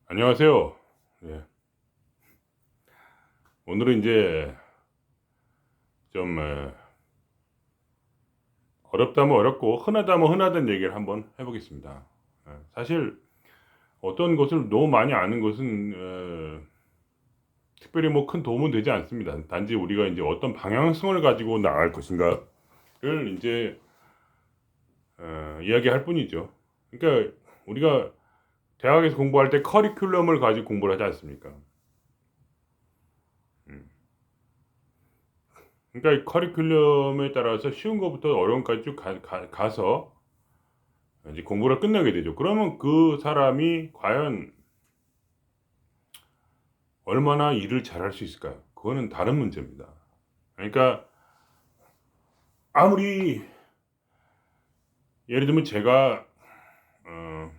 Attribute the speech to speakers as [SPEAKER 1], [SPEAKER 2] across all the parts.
[SPEAKER 1] 안녕하세요. 예. 오늘은 이제 좀 어렵다면 어렵고 흔하다면 흔하다는 얘기를 한번 해보겠습니다. 사실 어떤 것을 너무 많이 아는 것은 특별히 뭐 큰 도움은 되지 않습니다. 단지 우리가 이제 어떤 방향성을 가지고 나갈 것인가를 이제 이야기할 뿐이죠. 그러니까 우리가 대학에서 공부할 때 커리큘럼을 가지고 공부를 하지 않습니까? 음. 그러니까 이 커리큘럼에 따라서 쉬운 것부터 어려운 것까지 쭉 가서 이제 공부를 끝내게 되죠. 그러면 그 사람이 과연 얼마나 일을 잘할 수 있을까요? 그거는 다른 문제입니다. 그러니까 아무리 예를 들면 제가 어,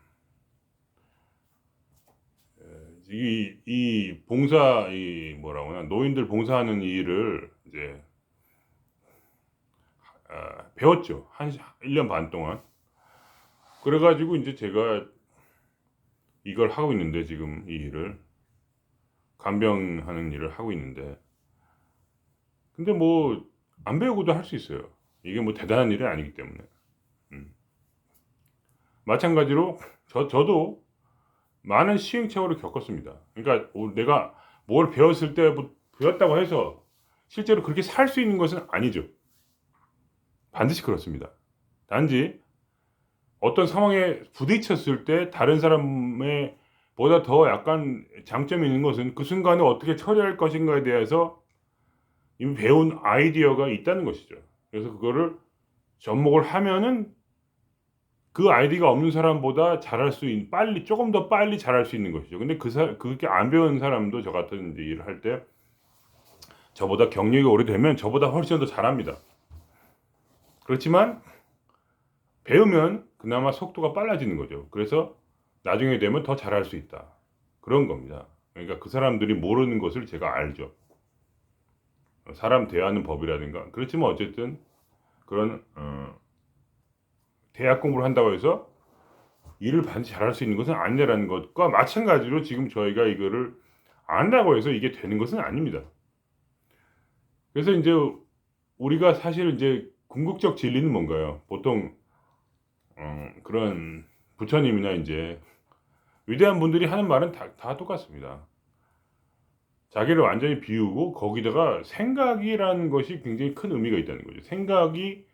[SPEAKER 1] 이 봉사 이 뭐라고 하나 노인들 봉사하는 일을 이제 배웠죠. 한 1년 반 동안. 그래가지고 이제 제가 이걸 하고 있는데 지금 이 일을 간병하는 일을 하고 있는데 근데 뭐 안 배우고도 할 수 있어요. 이게 뭐 대단한 일이 아니기 때문에. 음. 마찬가지로 저도 많은 시행착오를 겪었습니다. 그러니까 내가 뭘 배웠을 때 배웠다고 해서 실제로 그렇게 살 수 있는 것은 아니죠. 반드시 그렇습니다. 단지 어떤 상황에 부딪혔을 때 다른 사람의 보다 더 약간 장점이 있는 것은 그 순간에 어떻게 처리할 것인가에 대해서 이미 배운 아이디어가 있다는 것이죠. 그래서 그거를 접목을 하면은 그 아이디가 없는 사람보다 잘할 수 있는 빨리 조금 더 빨리 잘할 수 있는 것이죠. 근데 그렇게 안 배운 사람도 저 같은 이제 일을 할 때 저보다 경력이 오래되면 저보다 훨씬 더 잘합니다. 그렇지만 배우면 그나마 속도가 빨라지는 거죠. 그래서 나중에 되면 더 잘할 수 있다. 그런 겁니다. 그러니까 그 사람들이 모르는 것을 제가 알죠. 사람 대하는 법이라든가. 그렇지만 어쨌든 그런 대학 공부를 한다고 해서 일을 반드시 잘할 수 있는 것은 아니라는 것과 마찬가지로 지금 저희가 이거를 안다고 해서 이게 되는 것은 아닙니다. 그래서 이제 우리가 사실 이제 궁극적 진리는 뭔가요? 보통 그런 부처님이나 이제 위대한 분들이 하는 말은 다 똑같습니다. 자기를 완전히 비우고 거기다가 생각이라는 것이 굉장히 큰 의미가 있다는 거죠. 생각이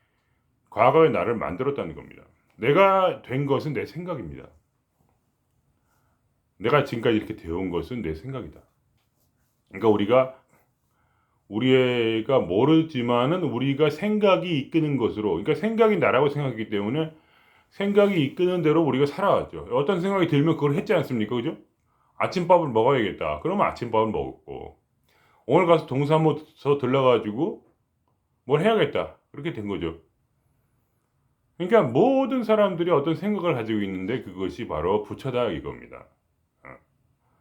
[SPEAKER 1] 과거의 나를 만들었다는 겁니다. 내가 된 것은 내 생각입니다. 내가 지금까지 이렇게 되어온 것은 내 생각이다. 그러니까 우리가 모르지만은 우리가 생각이 이끄는 것으로, 그러니까 생각이 나라고 생각하기 때문에 생각이 이끄는 대로 우리가 살아왔죠. 어떤 생각이 들면 그걸 했지 않습니까? 그죠? 아침밥을 먹어야겠다. 그러면 아침밥을 먹었고, 오늘 가서 동사무소 들러가지고 뭘 해야겠다. 그렇게 된 거죠. 그러니까 모든 사람들이 어떤 생각을 가지고 있는데 그것이 바로 부처다 이겁니다. 어.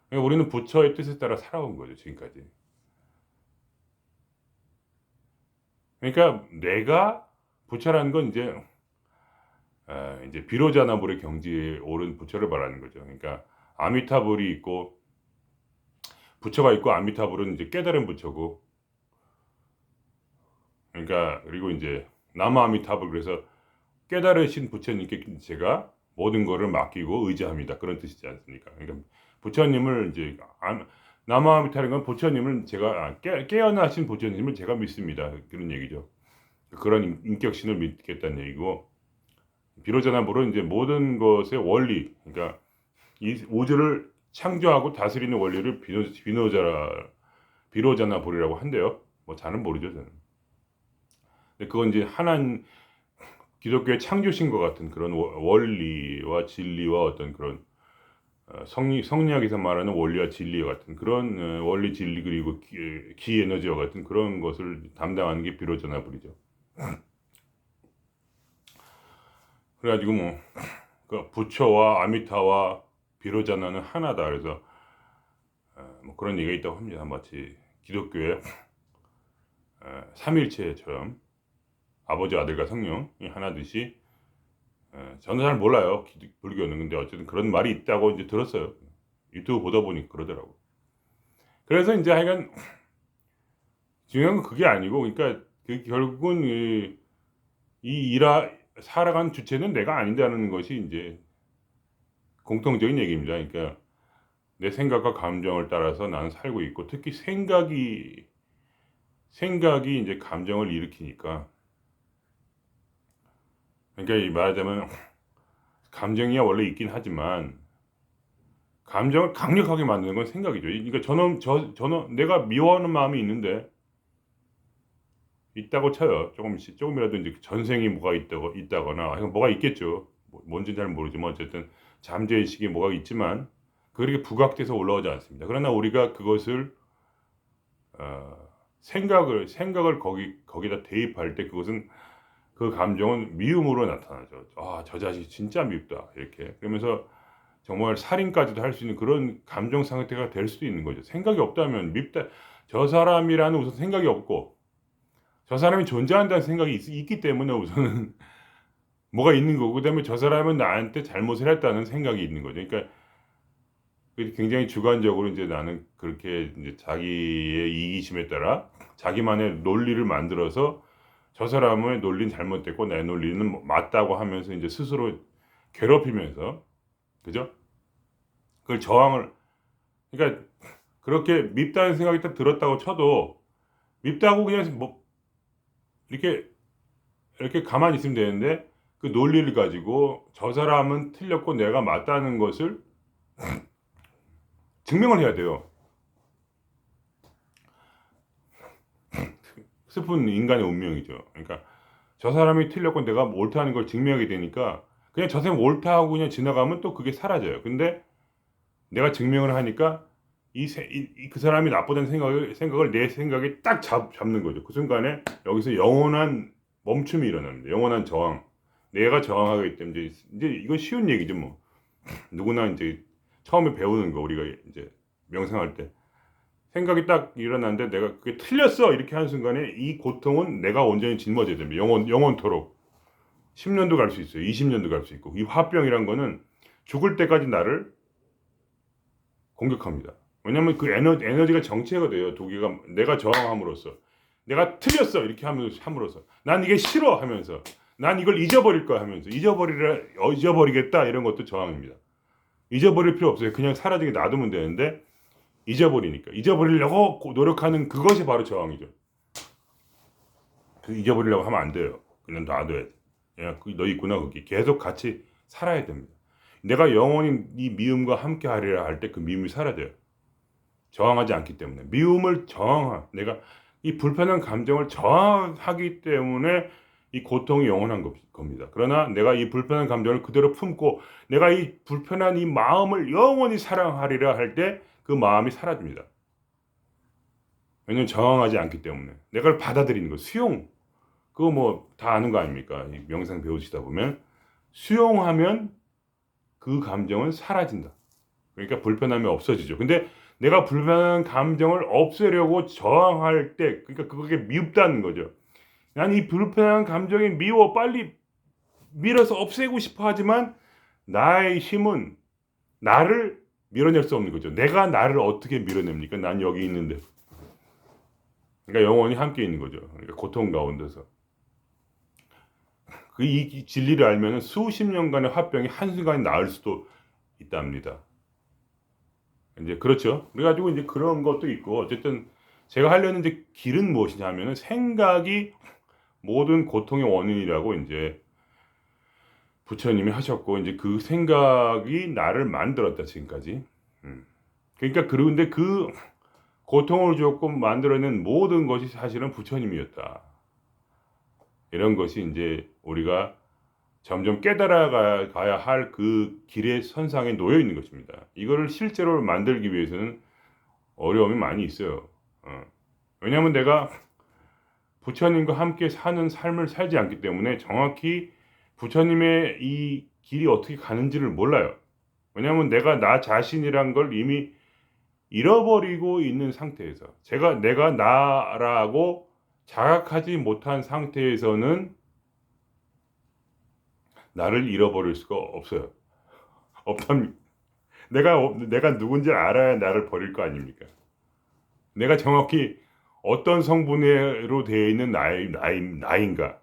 [SPEAKER 1] 그러니까 우리는 부처의 뜻에 따라 살아온 거죠, 지금까지. 그러니까 내가 부처라는 건 이제 비로자나불의 경지에 오른 부처를 말하는 거죠. 그러니까 아미타불이 있고 부처가 있고 아미타불은 이제 깨달은 부처고 그러니까 그리고 이제 나무아미타불 그래서 깨달으신 부처님께 제가 모든 것을 맡기고 의지합니다. 그런 뜻이지 않습니까? 그러니까 부처님을 이제 나무아미타라는 건 부처님을 제가 깨어나신 부처님을 제가 믿습니다. 그런 얘기죠. 그런 인격신을 믿겠다는 얘기고 비로자나불은 이제 모든 것의 원리 그러니까 이 우주를 창조하고 다스리는 원리를 비로자나불이라고 한대요. 뭐 잘은 모르죠 저는. 근데 그건 이제 기독교의 창조신과 같은 그런 원리와 진리와 어떤 그런 성리학에서 말하는 원리와 진리와 같은 그런 원리 진리 그리고 기 에너지와 같은 그런 것을 담당하는 게 비로자나불이죠. 그래가지고 그 부처와 아미타와 비로자나는 하나다. 그래서 뭐 그런 얘기가 있다고 합니다. 마치 기독교의 삼일체처럼 아버지, 아들과 성령이 하나듯이 저는 잘 몰라요. 불교는 근데 어쨌든 그런 말이 있다고 이제 들었어요. 유튜브 보다 보니 그러더라고. 그래서 이제 하여간 중요한 건 그게 아니고, 그러니까 결국은 살아간 주체는 내가 아닌다는 것이 이제 공통적인 얘기입니다. 그러니까 내 생각과 감정을 따라서 나는 살고 있고, 특히 생각이 이제 감정을 일으키니까, 그러니까 이 말하자면 감정이야 원래 있긴 하지만 감정을 강력하게 만드는 건 생각이죠. 그러니까 저는 내가 미워하는 마음이 있다고 쳐요. 조금이라도 이제 전생이 뭐가 있다거나 뭐가 있겠죠. 뭔지 잘 모르지만 어쨌든 잠재의식이 뭐가 있지만 그렇게 부각돼서 올라오지 않습니다. 그러나 우리가 그것을 어, 생각을 거기다 대입할 때 그 감정은 미움으로 나타나죠. 아, 저 자식 진짜 밉다. 이렇게. 그러면서 정말 살인까지도 할 수 있는 그런 감정 상태가 될 수도 있는 거죠. 생각이 없다면 밉다. 저 사람이라는 우선 생각이 없고 저 사람이 존재한다는 생각이 있기 때문에 우선은 뭐가 있는 거고, 그다음에 저 사람은 나한테 잘못을 했다는 생각이 있는 거죠. 그러니까 굉장히 주관적으로 이제 나는 그렇게 이제 자기의 이기심에 따라 자기만의 논리를 만들어서 저 사람의 논리는 잘못됐고 내 논리는 맞다고 하면서 이제 스스로 괴롭히면서, 그죠? 그걸 그러니까 그렇게 밉다는 생각이 딱 들었다고 쳐도 밉다고 그냥 뭐 이렇게 가만히 있으면 되는데 그 논리를 가지고 저 사람은 틀렸고 내가 맞다는 것을 증명을 해야 돼요. 슬픈 인간의 운명이죠. 그러니까 저 사람이 틀렸고 내가 옳다는 걸 증명하게 되니까 그냥 저 사람이 옳다고 그냥 지나가면 또 그게 사라져요. 근데 내가 증명을 하니까 그 사람이 나쁘다는 생각을 내 생각에 딱 잡는 거죠. 그 순간에 여기서 영원한 멈춤이 일어납니다. 영원한 저항. 내가 저항하기 때문에 이제 이건 쉬운 얘기죠, 뭐. 누구나 이제 처음에 배우는 거, 우리가 이제 명상할 때 생각이 딱 일어났는데 내가 그게 틀렸어 이렇게 하는 순간에 이 고통은 내가 온전히 짊어져야 됩니다. 영원토록 10년도 갈 수 있어요. 20년도 갈 수 있고, 이 화병이란 거는 죽을 때까지 나를 공격합니다. 왜냐하면 그 에너지가 정체가 돼요. 도기가 내가 저항함으로써, 내가 틀렸어 이렇게 함으로써, 난 이게 싫어 하면서, 난 이걸 잊어버릴 거야 하면서, 잊어버리겠다 이런 것도 저항입니다. 잊어버릴 필요 없어요. 그냥 사라지게 놔두면 되는데 잊어버리려고 노력하는 그것이 바로 저항이죠. 잊어버리려고 하면 안 돼요. 그냥 놔둬야 돼. 야, 너 있구나. 거기 계속 같이 살아야 됩니다. 내가 영원히 이 미움과 함께 하리라 할 때 그 미움이 사라져요. 저항하지 않기 때문에. 내가 이 불편한 감정을 저항하기 때문에 이 고통이 영원한 겁니다. 그러나 내가 이 불편한 감정을 그대로 품고 내가 이 불편한 이 마음을 영원히 사랑하리라 할 때 그 마음이 사라집니다. 왜냐면 저항하지 않기 때문에. 내가 그걸 받아들이는 거, 수용. 그거 뭐 다 아는 거 아닙니까? 명상 배우시다 보면 수용하면 그 감정은 사라진다. 그러니까 불편함이 없어지죠. 근데 내가 불편한 감정을 없애려고 저항할 때, 그러니까 그게 미흡다는 거죠. 난 이 불편한 감정이 미워, 빨리 밀어서 없애고 싶어 하지만 나의 힘은 나를 밀어낼 수 없는 거죠. 내가 나를 어떻게 밀어냅니까? 난 여기 있는데. 그러니까 영원히 함께 있는 거죠. 그러니까 고통 가운데서. 이 진리를 알면 수십 년간의 화병이 한순간에 나을 수도 있답니다. 이제 그렇죠. 그래가지고 이제 그런 것도 있고, 어쨌든 제가 하려는 이제 길은 무엇이냐면은 생각이 모든 고통의 원인이라고 이제 부처님이 하셨고, 이제 그 생각이 나를 만들었다 지금까지. 그러니까 그런데 그 고통을 조금 만들어낸 모든 것이 사실은 부처님이었다. 이런 것이 이제 우리가 점점 깨달아가야 할 그 길의 선상에 놓여 있는 것입니다. 이거를 실제로 만들기 위해서는 어려움이 많이 있어요. 왜냐하면 내가 부처님과 함께 사는 삶을 살지 않기 때문에 정확히 부처님의 이 길이 어떻게 가는지를 몰라요. 왜냐하면 내가 나 자신이란 걸 이미 잃어버리고 있는 상태에서, 내가 나라고 자각하지 못한 상태에서는 나를 잃어버릴 수가 없어요. 없답니다. 내가 누군지 알아야 나를 버릴 거 아닙니까? 내가 정확히 어떤 성분으로 되어 있는 나인가?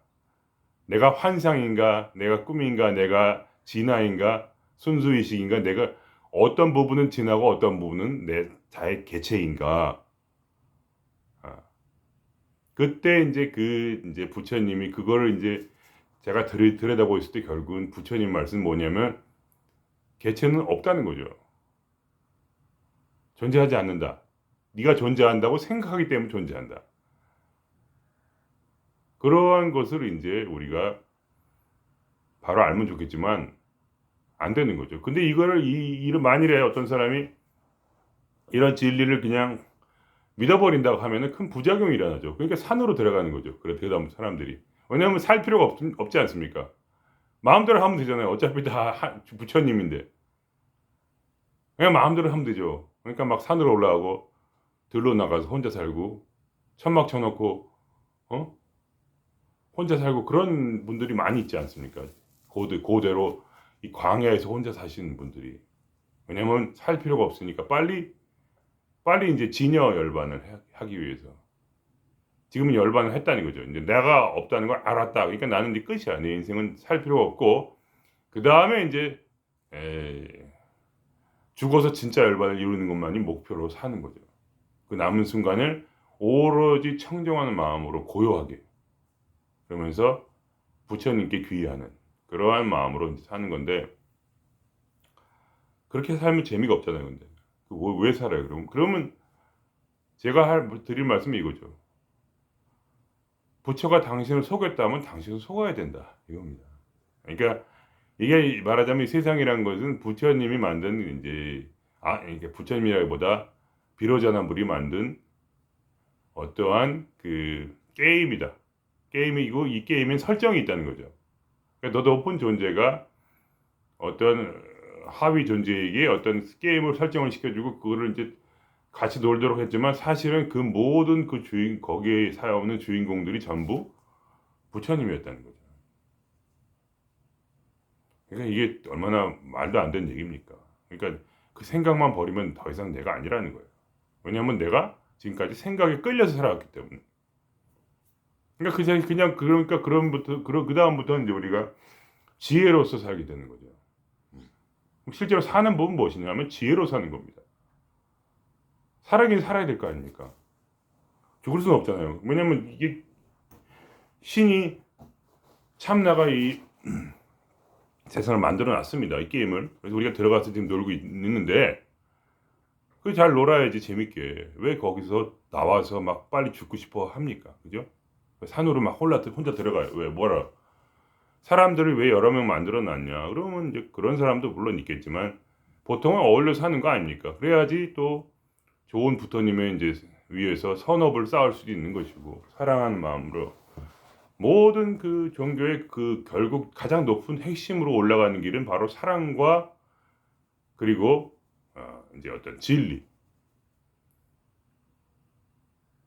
[SPEAKER 1] 내가 환상인가? 내가 꿈인가? 내가 진화인가? 순수의식인가? 내가 어떤 부분은 진하고 어떤 부분은 내 자의 개체인가? 아, 그때 이제 부처님이 그거를 이제 제가 들여다보고 있을 때 결국은 부처님 말씀 뭐냐면 개체는 없다는 거죠. 존재하지 않는다. 네가 존재한다고 생각하기 때문에 존재한다. 그러한 것을 이제 우리가 바로 알면 좋겠지만 안 되는 거죠. 근데 이거를 이런 만일에 어떤 사람이 이런 진리를 그냥 믿어버린다고 하면은 큰 부작용이 일어나죠. 그러니까 산으로 들어가는 거죠. 그래 대다수 사람들이. 왜냐하면 살 필요가 없지 않습니까? 마음대로 하면 되잖아요. 어차피 다 부처님인데. 그냥 마음대로 하면 되죠. 그러니까 막 산으로 올라가고 들로 나가서 혼자 살고 천막 쳐놓고 어? 혼자 살고 그런 분들이 많이 있지 않습니까? 고대로 이 광야에서 혼자 사시는 분들이. 왜냐면 살 필요가 없으니까 빨리 이제 진여 열반을 하기 위해서. 지금은 열반을 했다는 거죠. 이제 내가 없다는 걸 알았다. 그러니까 나는 이제 끝이야. 내 인생은 살 필요가 없고 그 다음에 이제 죽어서 진짜 열반을 이루는 것만이 목표로 사는 거죠. 그 남은 순간을 오로지 청정하는 마음으로 고요하게 그러면서 부처님께 귀의하는 그러한 마음으로 사는 건데 그렇게 살면 재미가 없잖아요. 근데 왜 살아요? 그러면 제가 드릴 말씀이 이거죠. 부처가 당신을 속였다면 당신을 속아야 된다. 이겁니다. 그러니까 이게 말하자면 세상이란 것은 부처님이 만든 이게 부처님이라기보다 비로자나물이 만든 어떠한 그 게임이다. 게임이고 이 게임엔 설정이 있다는 거죠. 그러니까 더 높은 존재가 어떤 하위 존재에게 어떤 게임을 설정을 시켜주고 그거를 이제 같이 놀도록 했지만 사실은 그 모든 거기에 사용하는 주인공들이 전부 부처님이었다는 거죠. 그러니까 이게 얼마나 말도 안 되는 얘기입니까? 그러니까 그 생각만 버리면 더 이상 내가 아니라는 거예요. 왜냐하면 내가 지금까지 생각에 끌려서 살아왔기 때문에. 그러니까 그 다음부터 이제 우리가 지혜로서 살게 되는 거죠. 실제로 사는 법은 무엇이냐면 지혜로 사는 겁니다. 살아긴 살아야 될 거 아닙니까? 죽을 수는 없잖아요. 왜냐면 이게 신이 참나가 이 세상을 만들어 놨습니다. 이 게임을. 그래서 우리가 들어가서 지금 놀고 있는데 그 잘 놀아야지 재밌게. 왜 거기서 나와서 막 빨리 죽고 싶어 합니까? 그죠? 산으로 막 혼자 들어가요. 왜 뭐라? 사람들을 왜 여러 명 만들어 놨냐? 그러면 이제 그런 사람도 물론 있겠지만 보통은 어울려 사는 거 아닙니까? 그래야지 또 좋은 부처님의 이제 위에서 선업을 쌓을 수도 있는 것이고 사랑하는 마음으로 모든 그 종교의 그 결국 가장 높은 핵심으로 올라가는 길은 바로 사랑과 그리고 이제 어떤 진리,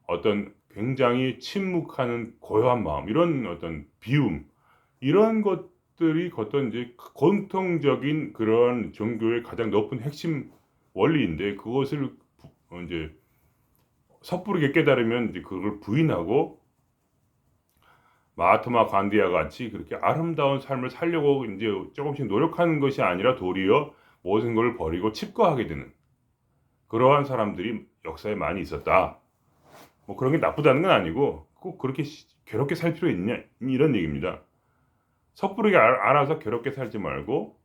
[SPEAKER 1] 어떤 굉장히 침묵하는 고요한 마음, 이런 어떤 비움, 이런 것들이 어떤 이제 공통적인 그런 종교의 가장 높은 핵심 원리인데 그것을 이제 섣부르게 깨달으면 이제 그걸 부인하고 마하트마 간디와 같이 그렇게 아름다운 삶을 살려고 이제 조금씩 노력하는 것이 아니라 도리어 모든 걸 버리고 칩거하게 되는 그러한 사람들이 역사에 많이 있었다. 뭐 그런 게 나쁘다는 건 아니고 꼭 그렇게 괴롭게 살 필요 있냐 이런 얘기입니다. 섣부르게 알아서 괴롭게 살지 말고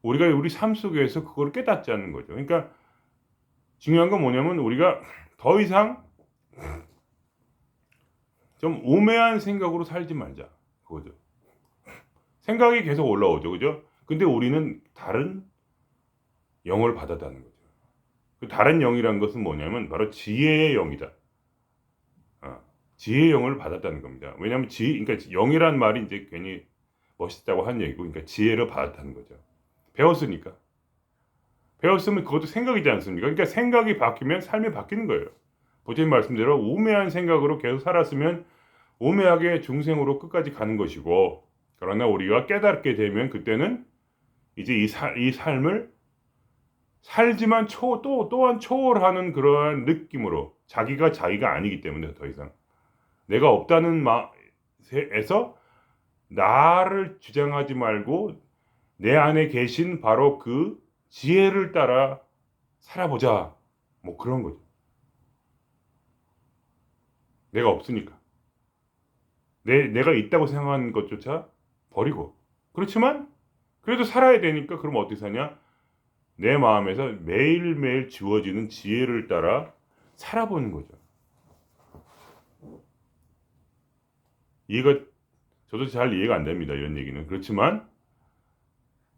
[SPEAKER 1] 우리가 우리 삶 속에서 그걸 깨닫지 않는 거죠. 그러니까 중요한 건 뭐냐면 우리가 더 이상 좀 우매한 생각으로 살지 말자. 그거죠. 생각이 계속 올라오죠. 그죠? 근데 우리는 다른 영을 받았다는 거죠. 그 다른 영이란 것은 뭐냐면 바로 지혜의 영이다. 지혜의 영을 받았다는 겁니다. 왜냐하면 그러니까 영이란 말이 이제 괜히 멋있다고 한 얘기고, 그러니까 지혜를 받았다는 거죠. 배웠으니까. 배웠으면 그것도 생각이지 않습니까? 그러니까 생각이 바뀌면 삶이 바뀌는 거예요. 부처님 말씀대로 우매한 생각으로 계속 살았으면 우매하게 중생으로 끝까지 가는 것이고, 그러나 우리가 깨닫게 되면 그때는 이제 이 삶을 살지만 또한 초월하는 그러한 느낌으로 자기가 아니기 때문에 더 이상 내가 없다는 마에서 나를 주장하지 말고 내 안에 계신 바로 그 지혜를 따라 살아보자. 뭐 그런 거죠. 내가 없으니까. 내가 있다고 생각하는 것조차 버리고. 그렇지만 그래도 살아야 되니까 그럼 어떻게 사냐? 내 마음에서 매일매일 주어지는 지혜를 따라 살아보는 거죠. 이해가 저도 잘 이해가 안 됩니다. 이런 얘기는. 그렇지만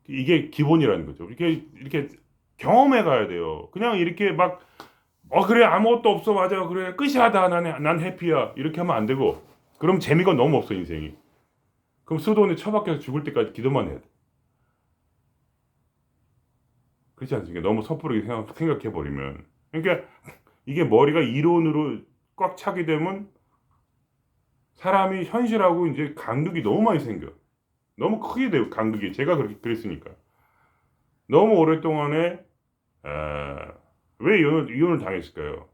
[SPEAKER 1] 이게 기본이라는 거죠. 이렇게 경험해 가야 돼요. 그냥 이렇게 막 그래 아무것도 없어 맞아 그래 끝이야 난 해피야 이렇게 하면 안 되고 그럼 재미가 너무 없어 인생이. 그럼 수도원에 처박혀서 죽을 때까지 기도만 해야 돼. 그렇지 않습니까? 너무 섣부르게 생각해 버리면 그러니까 이게 머리가 이론으로 꽉 차게 되면 사람이 현실하고 이제 간극이 너무 많이 생겨. 너무 크게 돼요 간극이. 제가 그렇게 그랬으니까 너무 오랫동안에 왜 이혼을 당했을까요?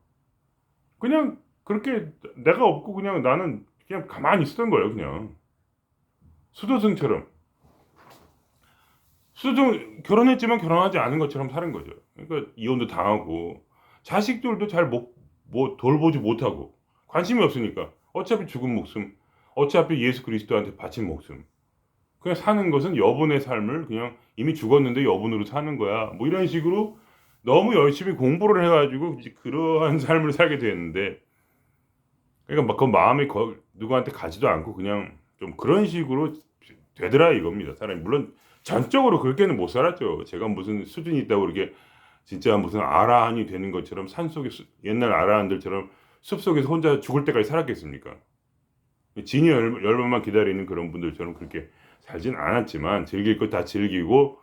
[SPEAKER 1] 그냥 그렇게 내가 없고 그냥 나는 그냥 가만히 있었던 거예요. 그냥 수도승처럼 수도 결혼했지만 결혼하지 않은 것처럼 사는 거죠. 그러니까 이혼도 당하고 자식들도 잘 뭐 돌보지 못하고 관심이 없으니까 어차피 죽은 목숨, 어차피 예수 그리스도한테 바친 목숨. 그냥 사는 것은 여분의 삶을 그냥 이미 죽었는데 여분으로 사는 거야. 뭐 이런 식으로 너무 열심히 공부를 해가지고 이제 그러한 삶을 살게 됐는데, 그러니까 막 그 마음이 누구한테 가지도 않고 그냥 좀 그런 식으로 되더라 이겁니다. 사람이 물론 전적으로 그렇게는 못 살았죠. 제가 무슨 수준이 있다고 이렇게 진짜 무슨 아라한이 되는 것처럼 산속에 옛날 아라한들처럼 숲속에서 혼자 죽을 때까지 살았겠습니까? 진이 열반만 기다리는 그런 분들처럼 그렇게 살진 않았지만 즐길 거 다 즐기고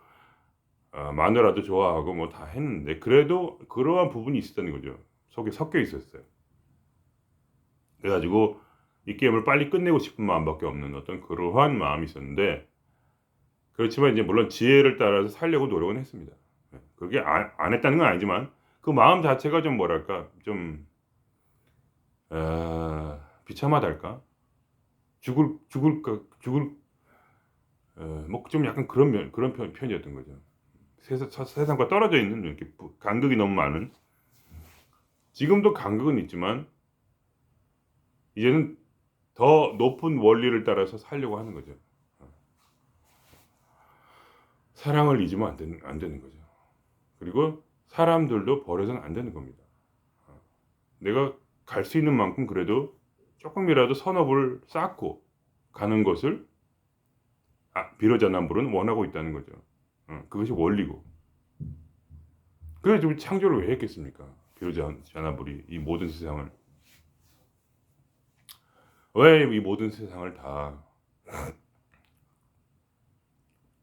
[SPEAKER 1] 마누라도 좋아하고 뭐 다 했는데 그래도 그러한 부분이 있었다는 거죠. 속에 섞여 있었어요. 그래가지고 이 게임을 빨리 끝내고 싶은 마음밖에 없는 어떤 그러한 마음이 있었는데 그렇지만 이제 물론 지혜를 따라서 살려고 노력은 했습니다. 그게 안 했다는 건 아니지만 그 마음 자체가 좀 뭐랄까 좀 비참하달까 죽을 뭐 좀 약간 그런 편이었던 거죠. 세상과 떨어져 있는 이렇게 간극이 너무 많은 지금도 간극은 있지만 이제는 더 높은 원리를 따라서 살려고 하는 거죠. 사랑을 잊으면 안 되는 거죠. 그리고 사람들도 버려서는 안 되는 겁니다. 내가 갈 수 있는 만큼 그래도 조금이라도 선업을 쌓고 가는 것을 비로자남불은 원하고 있다는 거죠. 그것이 원리고. 그래서 창조를 왜 했겠습니까? 비로자남불이 이 모든 세상을 왜 이 모든 세상을 다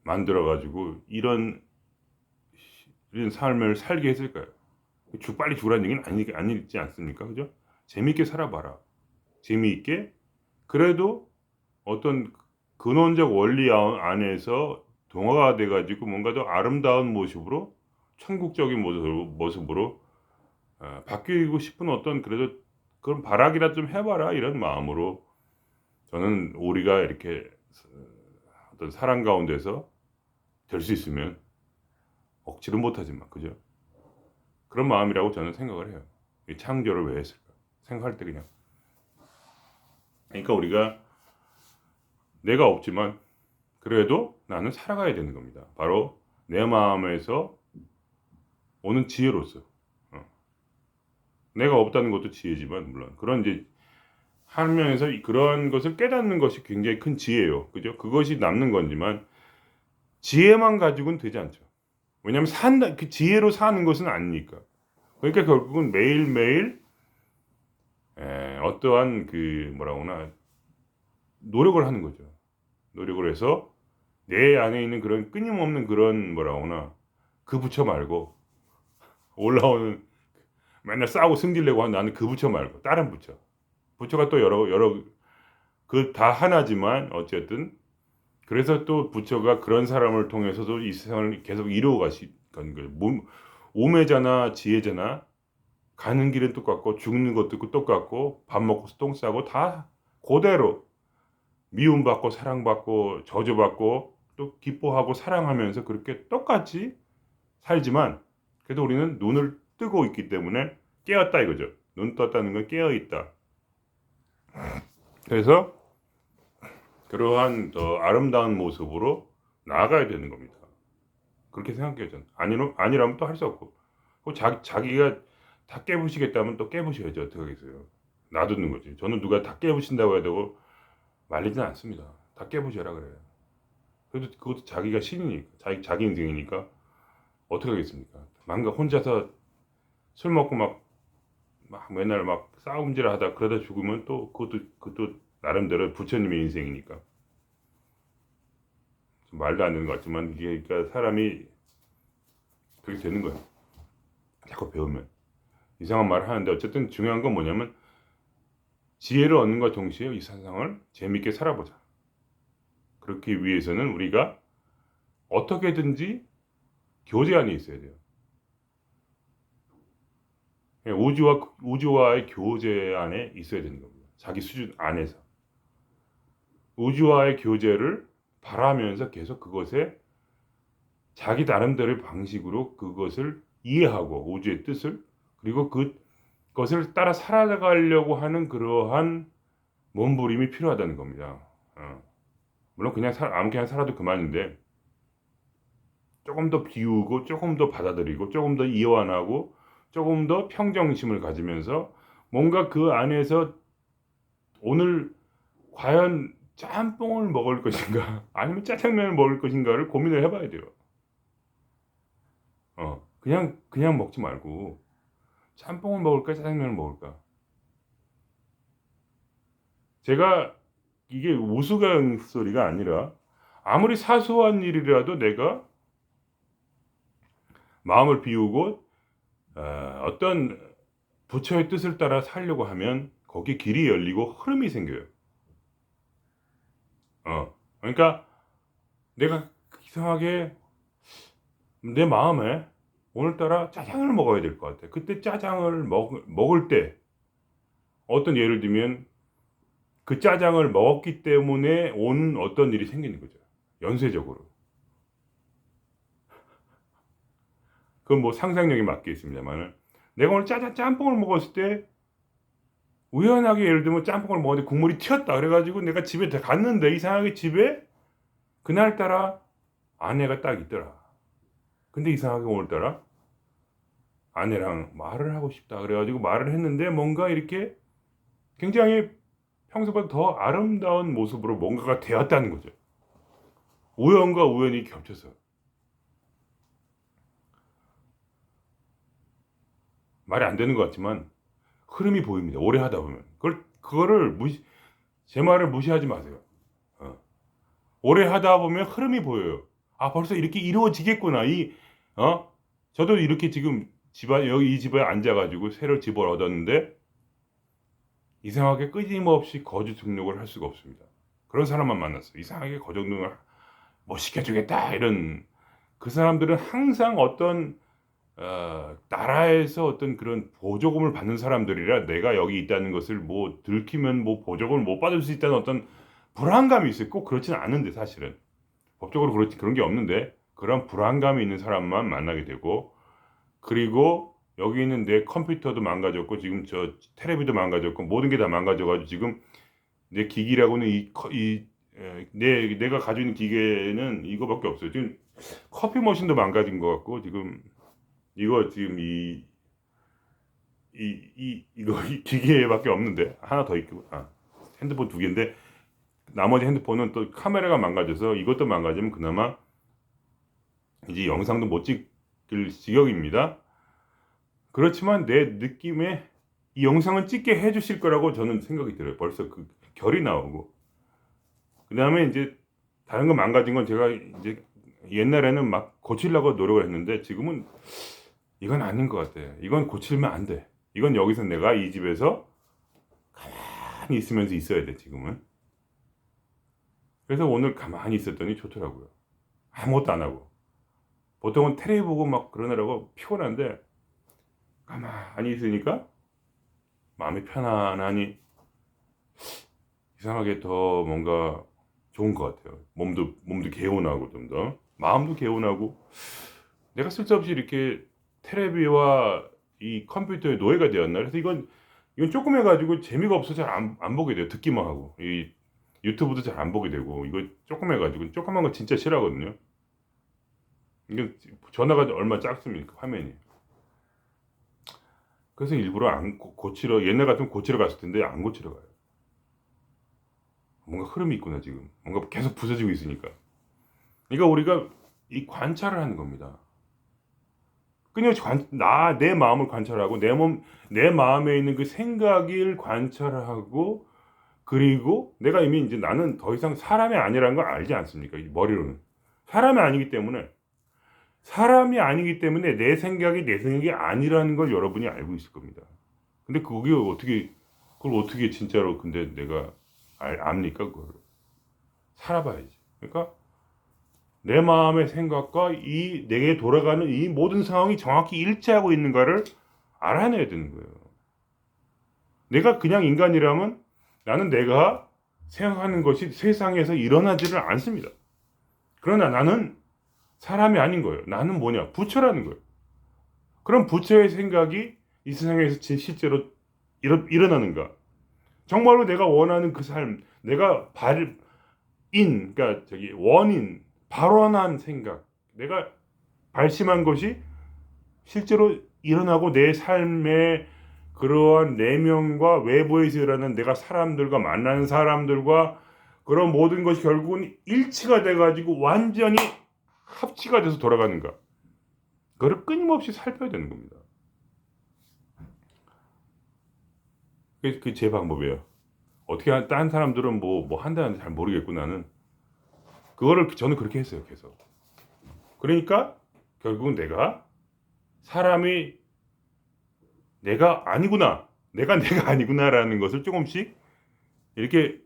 [SPEAKER 1] 만들어가지고 이런 삶을 살게 했을까요? 빨리 죽으라는 얘기는 아니지 않습니까? 그죠? 재미있게 살아봐라. 재미있게 그래도 어떤 근원적 원리 안에서 동화가 돼가지고 뭔가 더 아름다운 모습으로 천국적인 모습으로 바뀌고 싶은 어떤 그래도 그런 발악이라 좀 해봐라 이런 마음으로 저는 우리가 이렇게 어떤 사랑 가운데서 될 수 있으면 억지로 못하지만 그죠? 그런 마음이라고 저는 생각을 해요. 이 창조를 왜 했을까? 생각할 때 그냥 그러니까 우리가 내가 없지만 그래도 나는 살아가야 되는 겁니다. 바로 내 마음에서 오는 지혜로서 내가 없다는 것도 지혜지만 물론 그런 이제 한 면에서 그런 것을 깨닫는 것이 굉장히 큰 지혜예요. 그죠? 그것이 남는 거지만 지혜만 가지고는 되지 않죠. 왜냐하면 그 지혜로 사는 것은 아니니까. 그러니까 결국은 매일매일 어떠한 그 뭐라고나 노력을 하는 거죠. 노력을 해서 내 안에 있는 그런 끊임없는 그런 뭐라고나 그 부처 말고 올라오는 맨날 싸우고 승질내고 하는 나는 그 부처 말고 다른 부처가 또 여러 그 다 하나지만 어쨌든 그래서 또 부처가 그런 사람을 통해서도 이 세상을 계속 이루어 가시는 거예요. 오매자나 지혜자나 가는 길은 똑같고 죽는 것도 똑같고 밥 먹고 똥 싸고 다 그대로 미움받고 사랑받고 저주받고 또 기뻐하고 사랑하면서 그렇게 똑같이 살지만 그래도 우리는 눈을 뜨고 있기 때문에 깨었다 이거죠. 눈 떴다는 건 깨어있다. 그래서 그러한 더 아름다운 모습으로 나아가야 되는 겁니다. 그렇게 생각해요 저는. 아니라면 또 할 수 없고 자기가 다 깨부시겠다면 또 깨부셔야죠. 어떻게 하겠어요. 놔두는 거지. 저는 누가 다 깨부신다고 해도 말리진 않습니다. 다 깨부셔라 그래요. 그래도 그것도 자기가 신이니까 자기 인생이니까 어떻게 하겠습니까. 혼자서 술 먹고 막 맨날 막 싸움질 하다 그러다 죽으면 또 그것도 나름대로 부처님의 인생이니까 말도 안 되는 것 같지만 이게 그러니까 사람이 그렇게 되는 거예요. 자꾸 배우면 이상한 말을 하는데 어쨌든 중요한 건 뭐냐면 지혜를 얻는 것과 동시에 이 세상을 재밌게 살아보자. 그렇기 위해서는 우리가 어떻게든지 교제 안에 있어야 돼요. 우주와의 교제 안에 있어야 되는 겁니다. 자기 수준 안에서 우주와의 교제를 바라면서 계속 그것에 자기 나름대로의 방식으로 그것을 이해하고 우주의 뜻을 그리고 그것을 따라 살아가려고 하는 그러한 몸부림이 필요하다는 겁니다. 물론 아무 그냥 살아도 그만인데 조금 더 비우고 조금 더 받아들이고 조금 더 이완하고 조금 더 평정심을 가지면서 뭔가 그 안에서 오늘 과연 짬뽕을 먹을 것인가 아니면 짜장면을 먹을 것인가를 고민을 해봐야 돼요. 그냥 먹지 말고 짬뽕을 먹을까 짜장면을 먹을까. 제가 이게 우스갯소리가 아니라 아무리 사소한 일이라도 내가 마음을 비우고 어떤 부처의 뜻을 따라 살려고 하면 거기 길이 열리고 흐름이 생겨요. 그러니까 내가 이상하게 내 마음에 오늘따라 짜장을 먹어야 될 것 같아. 그때 짜장을 먹을 때 어떤 예를 들면 그 짜장을 먹었기 때문에 온 어떤 일이 생기는 거죠. 연쇄적으로. 그건 뭐 상상력에 맡겨 있습니다만 내가 오늘 짬뽕을 먹었을 때 우연하게 예를 들면 짬뽕을 먹었는데 국물이 튀었다 그래가지고 내가 집에 갔는데 이상하게 집에 그날따라 아내가 딱 있더라. 근데 이상하게 오늘따라 아내랑 말을 하고 싶다 그래가지고 말을 했는데 뭔가 이렇게 굉장히 평소보다 더 아름다운 모습으로 뭔가가 되었다는 거죠. 우연과 우연이 겹쳐서. 말이 안 되는 것 같지만 흐름이 보입니다. 오래 하다 보면. 그거를 제 말을 무시하지 마세요. 오래 하다 보면 흐름이 보여요. 아, 벌써 이렇게 이루어지겠구나. 저도 이렇게 지금 여기 이 집에 앉아가지고 새로 집을 얻었는데 이상하게 끊임없이 거주 등록을 할 수가 없습니다. 그런 사람만 만났어요. 이상하게 거주 등록을 뭐 시켜주겠다 이런 그 사람들은 항상 어떤 나라에서 어떤 그런 보조금을 받는 사람들이라 내가 여기 있다는 것을 뭐 들키면 뭐 보조금을 못 받을 수 있다는 어떤 불안감이 있어요. 꼭 그렇지는 않은데 사실은 법적으로 그런 게 없는데 그런 불안감이 있는 사람만 만나게 되고 그리고 여기 있는 내 컴퓨터도 망가졌고 지금 저 테레비도 망가졌고 모든 게 다 망가져가지고 지금 내 기기라고는 내가 가지고 있는 기계는 이거밖에 없어요. 지금 커피 머신도 망가진 것 같고 지금 이거 지금 이거 기계밖에 없는데 하나 더 있고 핸드폰 2개인데 나머지 핸드폰은 또 카메라가 망가져서 이것도 망가지면 그나마 이제 영상도 못 찍을 지경입니다. 그렇지만 내 느낌에 이 영상은 찍게 해주실 거라고 저는 생각이 들어요. 벌써 그 결이 나오고 그 다음에 이제 다른 거 망가진 건 제가 이제 옛날에는 막 고치려고 노력을 했는데 지금은 이건 아닌 것 같아. 이건 고치면 안 돼. 이건 여기서 내가 이 집에서 가만히 있으면서 있어야 돼 지금은. 그래서 오늘 가만히 있었더니 좋더라고요. 아무것도 안 하고 보통은 테레비 보고 막 그러느라고 피곤한데 가만히 있으니까 마음이 편안하니 이상하게 더 뭔가 좋은 것 같아요. 몸도 개운하고 좀 더 마음도 개운하고 내가 쓸데없이 이렇게 테레비와 이 컴퓨터의 노예가 되었나? 그래서 이건 조금 해가지고 재미가 없어서 잘 안 보게 돼요. 듣기만 하고 이 유튜브도 잘 안 보게 되고 이거 조금 해가지고 조그만 거 진짜 싫어하거든요. 이게 전화가 얼마 작습니까 화면이. 그래서 일부러 안 고치러 옛날 같으면 고치러 갔을 텐데 안 고치러 가요. 뭔가 흐름이 있구나 지금. 뭔가 계속 부서지고 있으니까. 그러니까 우리가 이 관찰을 하는 겁니다. 끊임없이 내 마음을 관찰하고 내 마음에 있는 그 생각을 관찰하고 그리고 내가 이미 이제 나는 더 이상 사람이 아니라는 걸 알지 않습니까? 이 머리로는 사람이 아니기 때문에 내 생각이 아니라는 걸 여러분이 알고 있을 겁니다. 근데 그걸 어떻게 진짜로 근데 내가 압니까? 그걸 살아봐야지. 그러니까 내 마음의 생각과 이 내게 돌아가는 이 모든 상황이 정확히 일치하고 있는가를 알아내야 되는 거예요. 내가 그냥 인간이라면 나는 내가 생각하는 것이 세상에서 일어나지를 않습니다. 그러나 나는 사람이 아닌 거예요. 나는 뭐냐? 부처라는 거예요. 그럼 부처의 생각이 이 세상에서 실제로 일어나는가? 정말로 내가 원하는 그 삶, 내가 그러니까 원인, 발원한 생각, 내가 발심한 것이 실제로 일어나고 내 삶의 그러한 내면과 외부에서 일어나는 내가 사람들과 만나는 사람들과 그런 모든 것이 결국은 일치가 돼가지고 완전히 합치가 돼서 돌아가는가. 그걸 끊임없이 살펴야 되는 겁니다. 그게 제 방법이에요. 어떻게 다른 사람들은 뭐 한다는지 잘 모르겠고 나는 그거를 저는 그렇게 했어요. 계속. 그러니까 결국은 사람이 내가 아니구나. 내가 아니구나라는 것을 조금씩 이렇게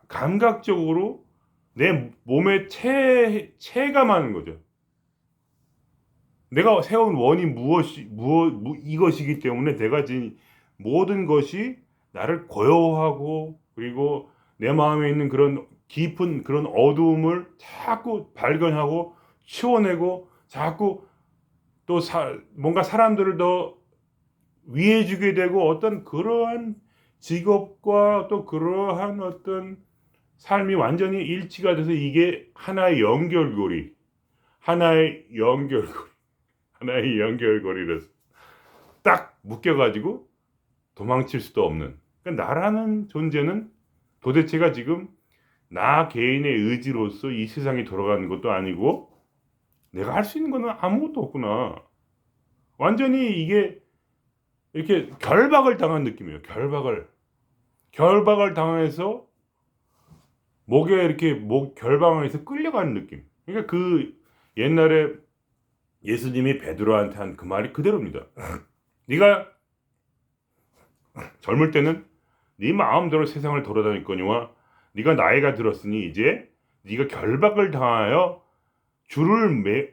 [SPEAKER 1] 감각적으로 내 몸에 체감하는 거죠. 내가 세운 원이 이것이기 때문에 내가 지금 모든 것이 나를 고요하고 그리고 내 마음에 있는 그런 깊은 그런 어두움을 자꾸 발견하고 치워내고 자꾸 또 뭔가 사람들을 더 위해주게 되고 어떤 그러한 직업과 또 그러한 어떤 삶이 완전히 일치가 돼서 이게 하나의 연결고리라서 딱 묶여가지고 도망칠 수도 없는. 그러니까 나라는 존재는 도대체가 지금 나 개인의 의지로서 이 세상이 돌아가는 것도 아니고 내가 할 수 있는 거는 아무것도 없구나. 완전히 이게 이렇게 결박을 당한 느낌이에요. 결박을 당해서 목에 이렇게 결박해서 끌려가는 느낌. 그러니까 그 옛날에 예수님이 베드로한테 한 그 말이 그대로입니다. 네가 젊을 때는 네 마음대로 세상을 돌아다닐 거니와 네가 나이가 들었으니 이제 네가 결박을 당하여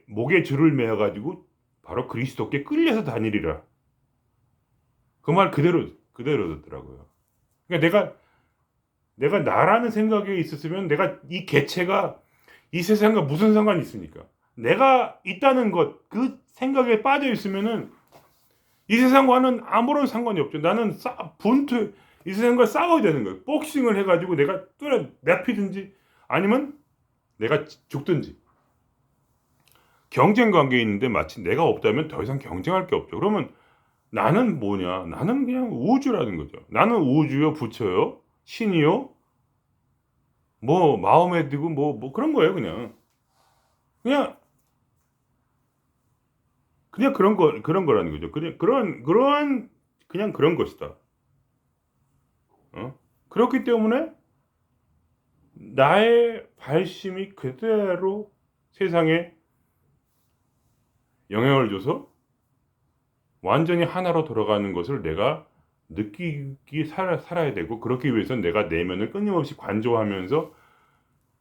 [SPEAKER 1] 목에 줄을 매어 가지고 바로 그리스도께 끌려서 다니리라. 그 말 그대로 듣더라고요. 그러니까 내가 나라는 생각이 있었으면 내가 이 개체가 이 세상과 무슨 상관이 있습니까? 내가 있다는 것, 그 생각에 빠져 있으면은 이 세상과는 아무런 상관이 없죠. 나는 이 세상과 싸워야 되는 거예요. 복싱을 해가지고 내가 내피든지 아니면 내가 죽든지. 경쟁 관계에 있는데 마치 내가 없다면 더 이상 경쟁할 게 없죠. 그러면 나는 뭐냐? 나는 그냥 우주라는 거죠. 나는 우주요, 부처요, 신이요, 뭐 마음에 들고 뭐 그런 거예요. 그냥 그런 거라는 거죠. 그냥 그런 것이다. 그렇기 때문에 나의 발심이 그대로 세상에 영향을 줘서 완전히 하나로 돌아가는 것을 내가 느끼기 살아야 되고 그렇기 위해서는 내가 내면을 끊임없이 관조하면서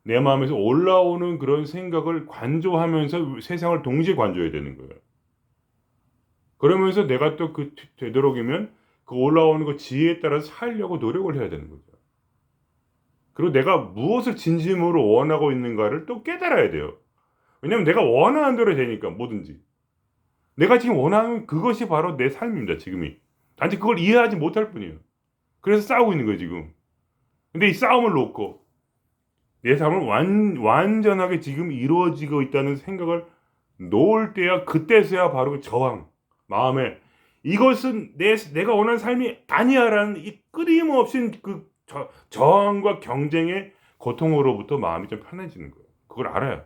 [SPEAKER 1] 내 마음에서 올라오는 그런 생각을 관조하면서 세상을 동시에 관조해야 되는 거예요. 그러면서 내가 또 되도록이면 그 올라오는 그 지혜에 따라서 살려고 노력을 해야 되는 거죠. 그리고 내가 무엇을 진심으로 원하고 있는가를 또 깨달아야 돼요. 왜냐면 내가 원하는 대로 되니까 뭐든지. 내가 지금 원하는 그것이 바로 내 삶입니다. 지금이. 단지 그걸 이해하지 못할 뿐이에요. 그래서 싸우고 있는 거예요 지금. 근데 이 싸움을 놓고 내 삶은 완전하게 지금 이루어지고 있다는 생각을 놓을 때야 그때서야 바로 그 저항 마음에 이것은 내가 원하는 삶이 아니야라는 이 끊임없인 그 저항과 경쟁의 고통으로부터 마음이 좀 편해지는 거예요. 그걸 알아요.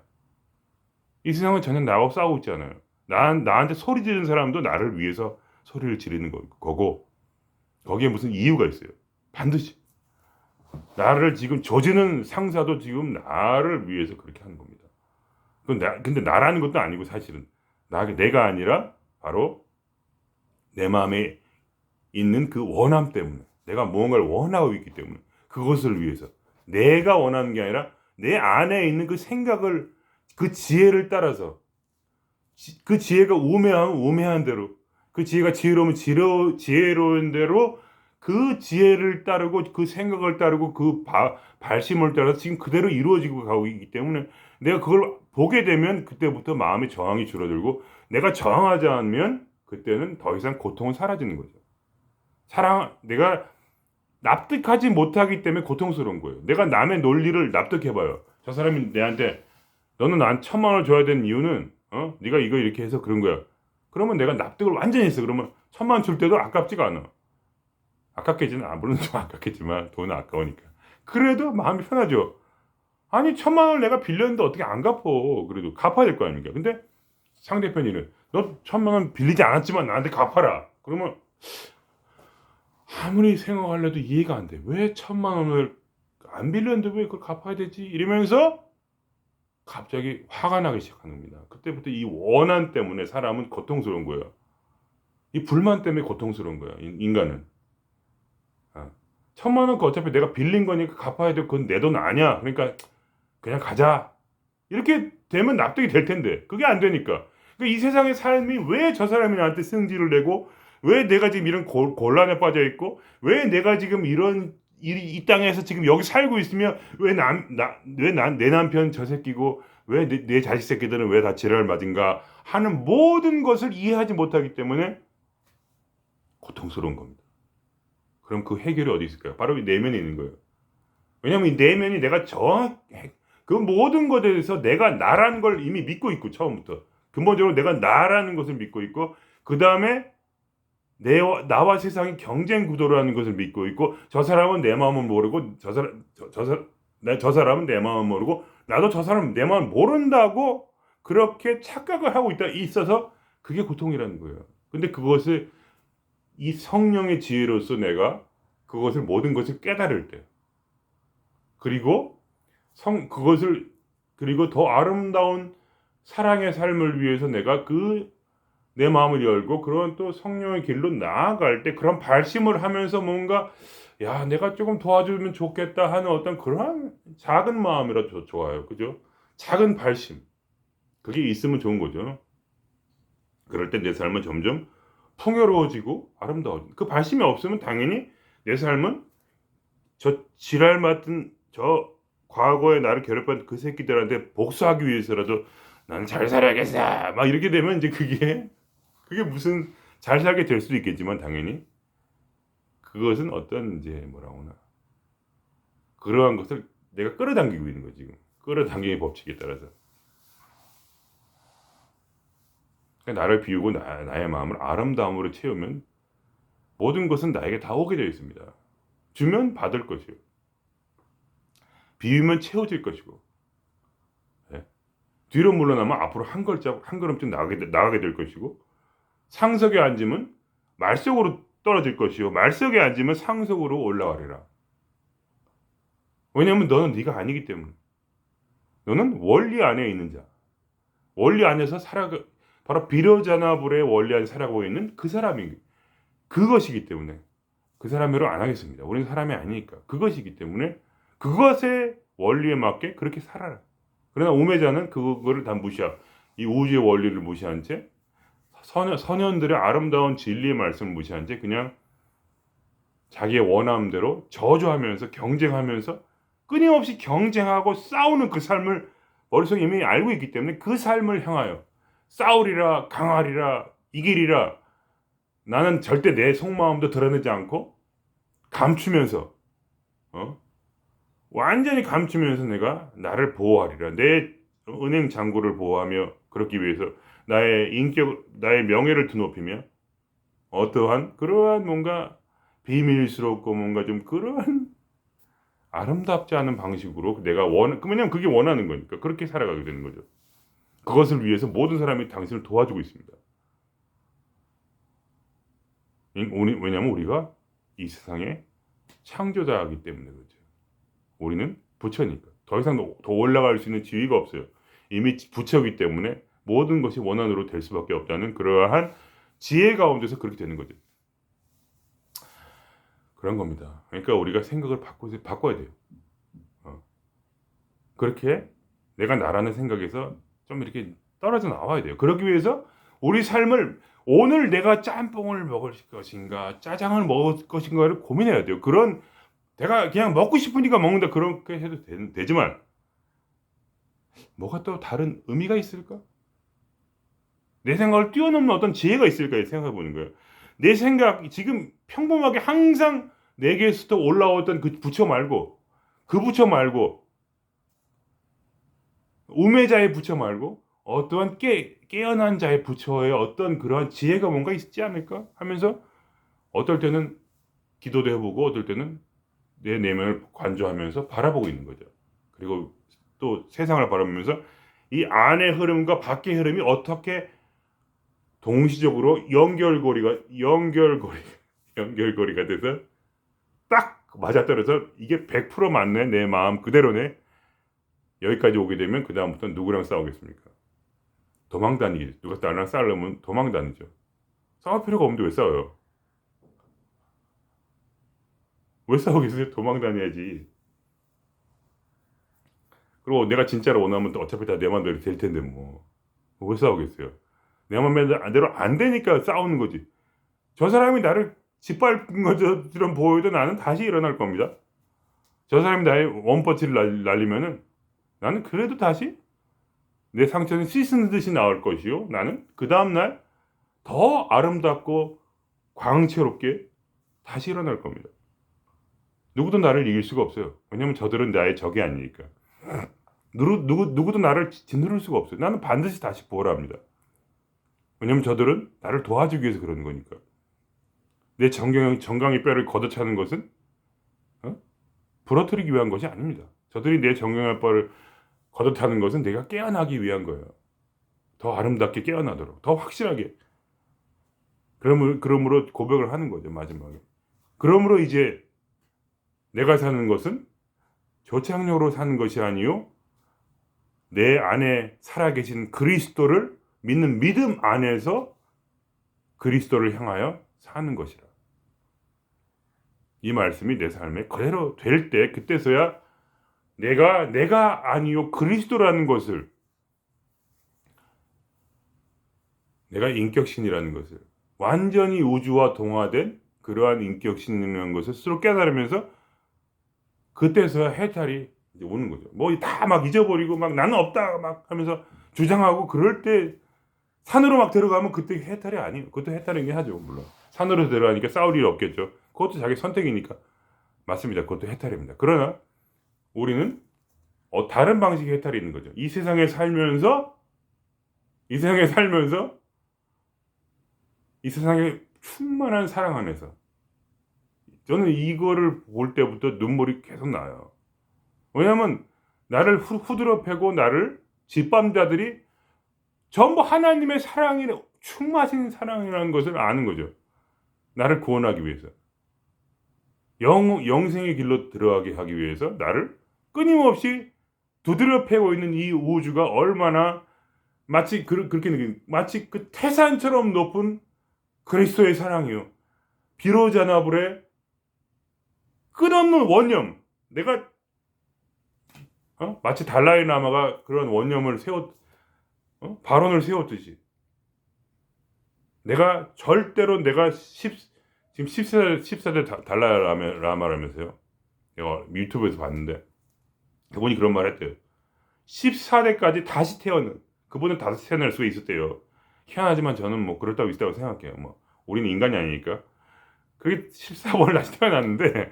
[SPEAKER 1] 이 세상은 전혀 나하고 싸우고 있지 않아요. 나한테 소리 지르는 사람도 나를 위해서 소리를 지르는 거고 거기에 무슨 이유가 있어요. 반드시 나를 지금 조지는 상사도 지금 나를 위해서 그렇게 하는 겁니다. 근데 나라는 것도 아니고 사실은 내가 아니라 바로 내 마음에 있는 그 원함 때문에 내가 무언가를 원하고 있기 때문에 그것을 위해서 내가 원하는 게 아니라 내 안에 있는 그 생각을 그 지혜를 따라서 그 지혜가 우매하면 우매한 대로 그 지혜가 지혜로우면 지혜로운 대로 그 지혜를 따르고 그 생각을 따르고 그 발심을 따라서 지금 그대로 이루어지고 가고 있기 때문에 내가 그걸 보게 되면 그때부터 마음의 저항이 줄어들고 내가 저항하지 않으면 그때는 더 이상 고통은 사라지는 거죠. 내가 납득하지 못하기 때문에 고통스러운 거예요. 내가 남의 논리를 납득해봐요. 저 사람이 내한테 너는 난 1,000만 원을 줘야 되는 이유는 네가 이거 이렇게 해서 그런 거야. 그러면 내가 납득을 완전히 했어. 그러면 1,000만 원 줄 때도 아깝지가 않아. 아깝겠지는 물론 좀 아깝겠지만 돈은 아까우니까. 그래도 마음이 편하죠. 아니 1,000만 원을 내가 빌렸는데 어떻게 안 갚어. 그래도 갚아야 될 거 아닙니까. 근데 상대편이는 너 1,000만 원 빌리지 않았지만 나한테 갚아라. 그러면 아무리 생각하려도 이해가 안 돼. 왜 1,000만 원을 안 빌렸는데 왜 그걸 갚아야 되지? 이러면서 갑자기 화가 나기 시작하는 겁니다. 그때부터 이 원한 때문에 사람은 고통스러운 거예요. 이 불만 때문에 고통스러운 거예요. 인간은. 1,000만 원 그 어차피 내가 빌린 거니까 갚아야 돼. 그건 내 돈 아니야. 그러니까 그냥 가자. 이렇게 되면 납득이 될 텐데 그게 안 되니까. 그러니까 이 세상의 삶이 왜 저 사람이 나한테 승질을 내고 왜 내가 지금 이런 곤란에 빠져 있고 왜 내가 지금 이런 이 땅에서 지금 여기 살고 있으면 왜 내 남편 저 새끼고 왜 내 자식 새끼들은 왜 다 지랄 맞은가 하는 모든 것을 이해하지 못하기 때문에 고통스러운 겁니다. 그럼 그 해결이 어디 있을까요? 바로 이 내면에 있는 거예요. 왜냐하면 이 내면이 내가 그 모든 것에 대해서 내가 나라는 걸 이미 믿고 있고 처음부터 근본적으로 내가 나라는 것을 믿고 있고 그 다음에 나와 세상이 경쟁 구도라는 것을 믿고 있고 저 사람은 내 마음을 모르고 저 사람은 내 마음을 모르고 나도 저 사람은 내 마음을 모른다고 그렇게 착각을 하고 있어서 그게 고통이라는 거예요. 근데 그것을 이 성령의 지혜로서 내가 그것을 모든 것을 깨달을 때 그리고 그리고 더 아름다운 사랑의 삶을 위해서 내가 내 마음을 열고 그런 또 성령의 길로 나아갈 때 그런 발심을 하면서 뭔가 내가 조금 도와주면 좋겠다 하는 어떤 그런 작은 마음이라도 좋아요. 그죠? 작은 발심. 그게 있으면 좋은 거죠. 그럴 때 내 삶은 점점 풍요로워지고 아름다워지고 그 발심이 없으면 당연히 내 삶은 저 지랄 맡은 저 과거에 나를 괴롭혔던 그 새끼들한테 복수하기 위해서라도 나는 잘 살아야겠어 막 이렇게 되면 이제 그게 무슨 잘 살게 될 수도 있겠지만 당연히 그것은 어떤 이제 뭐라고 하나 그러한 것을 내가 끌어당기고 있는 거지 지금 끌어당기의 법칙에 따라서 그러니까 나를 비우고 나의 마음을 아름다움으로 채우면 모든 것은 나에게 다 오게 되어 있습니다. 주면 받을 것이요 비우면 채워질 것이고 네? 뒤로 물러나면 앞으로 한 걸음쯤 나가게 될 것이고 상석에 앉으면 말석으로 떨어질 것이요 말석에 앉으면 상석으로 올라가리라. 왜냐하면 너는 네가 아니기 때문에 너는 원리 안에 있는 자 원리 안에서 바로 비로자나불의 원리 안에 살아가고 있는 그 사람이 그것이기 때문에 그 사람으로 안 하겠습니다. 우리는 사람이 아니니까 그것이기 때문에 그것의 원리에 맞게 그렇게 살아라. 그러나 우매자는 그거를 다 무시하고 이 우주의 원리를 무시한 채 선현들의 아름다운 진리의 말씀을 무시한 채 그냥 자기의 원함대로 저주하면서 경쟁하면서 끊임없이 경쟁하고 싸우는 그 삶을 머릿속에 이미 알고 있기 때문에 그 삶을 향하여 싸우리라 강하리라 이기리라 나는 절대 내 속마음도 드러내지 않고 감추면서 완전히 감추면서 내가 나를 보호하리라 내 은행 잔고를 보호하며 그렇기 위해서 나의 인격 나의 명예를 드높이며 어떠한 그러한 뭔가 비밀스럽고 뭔가 좀 그러한 아름답지 않은 방식으로 내가 왜냐면 그게 원하는 거니까 그렇게 살아가게 되는 거죠. 그것을 위해서 모든 사람이 당신을 도와주고 있습니다. 왜냐면 우리가 이 세상의 창조자이기 때문에 그렇죠. 우리는 부처니까 더 이상 더 올라갈 수 있는 지위가 없어요. 이미 부처이기 때문에 모든 것이 원한으로 될 수밖에 없다는 그러한 지혜 가운데서 그렇게 되는 거죠. 그런 겁니다. 그러니까 우리가 생각을 바꿔야 돼요. 그렇게 내가 나라는 생각에서 좀 이렇게 떨어져 나와야 돼요. 그러기 위해서 우리 삶을 오늘 내가 짬뽕을 먹을 것인가 짜장을 먹을 것인가를 고민해야 돼요. 그런 내가 그냥 먹고 싶으니까 먹는다 그렇게 해도 되지만 뭐가 또 다른 의미가 있을까? 내 생각을 뛰어넘는 어떤 지혜가 있을까 생각해 보는 거예요. 내 생각 지금 평범하게 항상 내게서도 올라오던 그 부처 말고 우매자의 부처 말고 어떠한 깨어난 자의 부처의 어떤 그러한 지혜가 뭔가 있지 않을까 하면서 어떨 때는 기도도 해보고 어떨 때는 내 내면을 관조하면서 바라보고 있는 거죠. 그리고 또 세상을 바라보면서 이 안의 흐름과 밖의 흐름이 어떻게 동시적으로 연결고리가 돼서 딱 맞아떨어져 이게 100% 맞네 내 마음 그대로네 여기까지 오게 되면 그 다음부터 누구랑 싸우겠습니까? 도망다니기 누가 나랑 싸우려면 도망다니죠. 싸울 필요가 없는데 왜 싸워요? 왜 싸우겠어요? 도망다녀야지. 그리고 내가 진짜로 원하면 또 어차피 다 내 맘대로 될 텐데 뭐 왜 싸우겠어요? 내 맘대로 안 되니까 싸우는 거지. 저 사람이 나를 짓밟은 것처럼 보여도 나는 다시 일어날 겁니다. 저 사람이 나의 원펀치를 날리면은 나는 그래도 다시 내 상처는 씻은 듯이 나올 것이요. 나는 그 다음날 더 아름답고 광채롭게 다시 일어날 겁니다. 누구도 나를 이길 수가 없어요. 왜냐면 저들은 나의 적이 아니니까. 누구도 나를 짓누를 수가 없어요. 나는 반드시 다시 부활합니다. 왜냐면 저들은 나를 도와주기 위해서 그러는 거니까. 내 정강이 뼈를 걷어차는 것은 부러뜨리기 위한 것이 아닙니다. 저들이 내 정강이 뼈를 걷어차는 것은 내가 깨어나기 위한 거예요. 더 아름답게 깨어나도록, 더 확실하게. 그러므로 고백을 하는 거죠, 마지막에. 그러므로 이제 내가 사는 것은 조창력으로 사는 것이 아니요 내 안에 살아계신 그리스도를 믿는 믿음 안에서 그리스도를 향하여 사는 것이라. 이 말씀이 내 삶에 그대로 될 때 그때서야 내가 아니요 그리스도라는 것을 내가 인격신이라는 것을 완전히 우주와 동화된 그러한 인격신이라는 것을 스스로 깨달으면서 그때서야 해탈이 이제 오는 거죠. 뭐 다 막 잊어버리고 막 나는 없다 막 하면서 주장하고 그럴 때 산으로 막 들어가면 그때 해탈이 아니에요. 그것도 해탈이긴 하죠. 물론 산으로 들어가니까 싸울 일이 없겠죠. 그것도 자기 선택이니까 맞습니다. 그것도 해탈입니다. 그러나 우리는 다른 방식의 해탈이 있는 거죠. 이 세상에 살면서 이 세상에 충만한 사랑 안에서 저는 이거를 볼 때부터 눈물이 계속 나요. 왜냐하면 나를 후드려 패고 나를 짓밟는 자들이 전부 하나님의 사랑이 충만하신 사랑이라는 것을 아는 거죠. 나를 구원하기 위해서. 영생의 길로 들어가게 하기 위해서 나를 끊임없이 두드려 패고 있는 이 우주가 얼마나 마치 마치 그 태산처럼 높은 그리스도의 사랑이요. 비로자나불의 끝없는 원념. 내가 마치 달라이 라마가 그런 원념을 발언을 세웠듯이 내가 절대로 지금 14대 달라이 라마라면서요. 내가 유튜브에서 봤는데 그분이 그런 말 했대요. 14대까지 다시 태어난, 그분은 다시 태어날 수 있었대요. 희한하지만 저는 뭐 그렇다고 있다고 생각해요. 뭐 우리는 인간이 아니니까. 그게 14번을 다시 태어났는데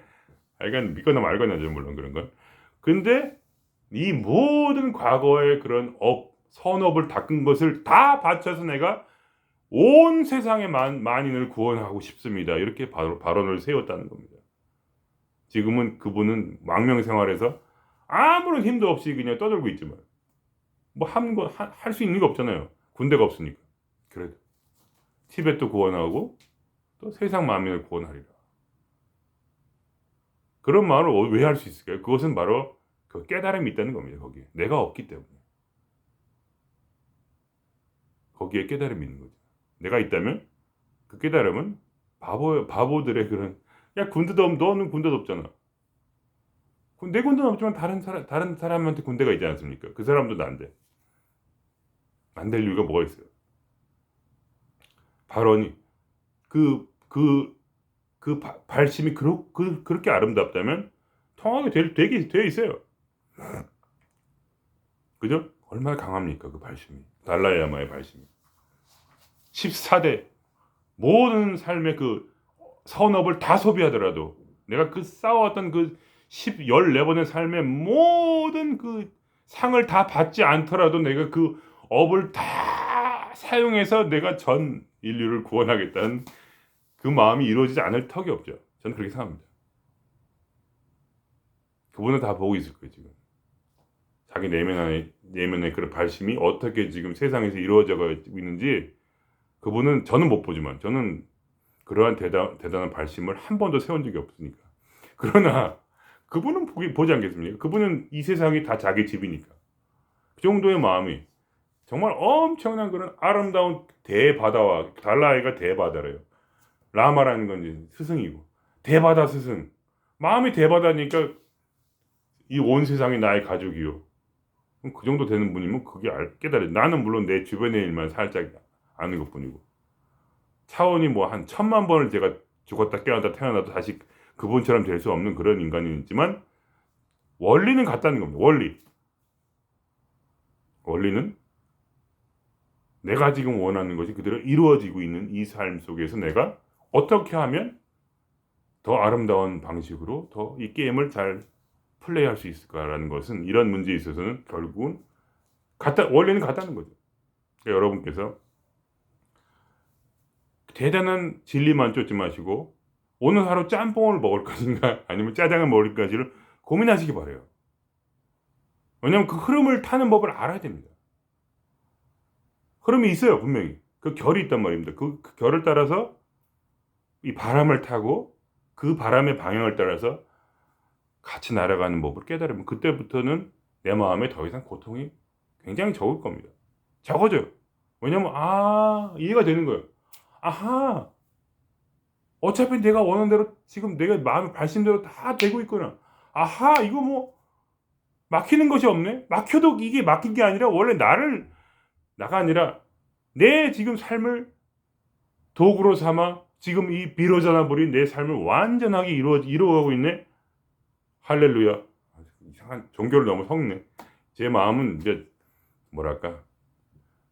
[SPEAKER 1] 약간 믿거나 말거나죠, 물론 그런 건. 근데 이 모든 과거의 그런 선업을 닦은 것을 다 바쳐서 내가 온 세상의 만인을 구원하고 싶습니다. 이렇게 발언을 세웠다는 겁니다. 지금은 그분은 망명 생활에서 아무런 힘도 없이 그냥 떠들고 있지만 뭐 할 수 있는 게 없잖아요. 군대가 없으니까. 그래도 티벳도 구원하고 또 세상 만민을 구원하리라. 그런 말을 왜 할 수 있을까요? 그것은 바로 그 깨달음이 있다는 겁니다. 거기에 내가 없기 때문에 거기에 깨달음이 있는 거죠. 내가 있다면 그 깨달음은 바보들의 그런, 야 군대도 너는 군대도 없잖아. 내 군대는 없지만 다른 사람한테 군대가 있지 않습니까? 그 사람도 난데 안 될 이유가 뭐가 있어요? 발언이 발심이 그렇게 아름답다면 통하게 되어 있어요. 그죠? 얼마나 강합니까? 그 발심이. 달라이라마의 발심이. 14대 모든 삶의 그 선업을 다 소비하더라도 내가 그 싸워왔던 그 14번의 삶의 모든 그 상을 다 받지 않더라도 내가 그 업을 다 사용해서 내가 전 인류를 구원하겠다는 그 마음이 이루어지지 않을 턱이 없죠. 저는 그렇게 생각합니다. 그분은 다 보고 있을 거예요, 지금. 자기 내면의 그런 발심이 어떻게 지금 세상에서 이루어져가고 있는지 그분은, 저는 못 보지만 저는 그러한 대단한 발심을 한 번도 세운 적이 없으니까. 그러나 그분은 보지 않겠습니까? 그분은 이 세상이 다 자기 집이니까. 그 정도의 마음이 정말 엄청난 그런 아름다운 대바다와, 달라이가 대바다래요. 라마라는 건 이제 스승이고, 대바다 스승. 마음이 대바다니까 이 온 세상이 나의 가족이요. 그 정도 되는 분이면 그게 깨달아요. 나는 물론 내 주변의 일만 살짝 아는 것뿐이고, 차원이 뭐 한 1000만 번을 제가 죽었다 깨어났다 태어나도 다시 그분처럼 될 수 없는 그런 인간이지만 원리는 같다는 겁니다. 원리는 내가 지금 원하는 것이 그대로 이루어지고 있는 이 삶 속에서 내가 어떻게 하면 더 아름다운 방식으로 더 이 게임을 잘 플레이할 수 있을까라는 것은, 이런 문제에 있어서는 결국은 원리는 같다는 거죠. 그러니까 여러분께서 대단한 진리만 쫓지 마시고 오늘 하루 짬뽕을 먹을 것인가 아니면 짜장을 먹을 것인가를 고민하시기 바라요. 왜냐하면 그 흐름을 타는 법을 알아야 됩니다. 흐름이 있어요, 분명히. 그 결이 있단 말입니다. 그 결을 따라서 이 바람을 타고 그 바람의 방향을 따라서 같이 날아가는 법을 깨달으면 그때부터는 내 마음에 더 이상 고통이 굉장히 적을 겁니다. 적어져요. 왜냐면 이해가 되는 거예요. 아하, 어차피 내가 원하는 대로 지금 내가 마음의 발심대로 다 되고 있구나. 아하, 이거 뭐 막히는 것이 없네. 막혀도 이게 막힌 게 아니라 원래 나가 아니라 내 지금 삶을 도구로 삼아 지금 이 비로자나 버린 내 삶을 완전하게 이루어가고 있네. 할렐루야. 이상한 종교를 너무 섞네. 제 마음은 이제 뭐랄까,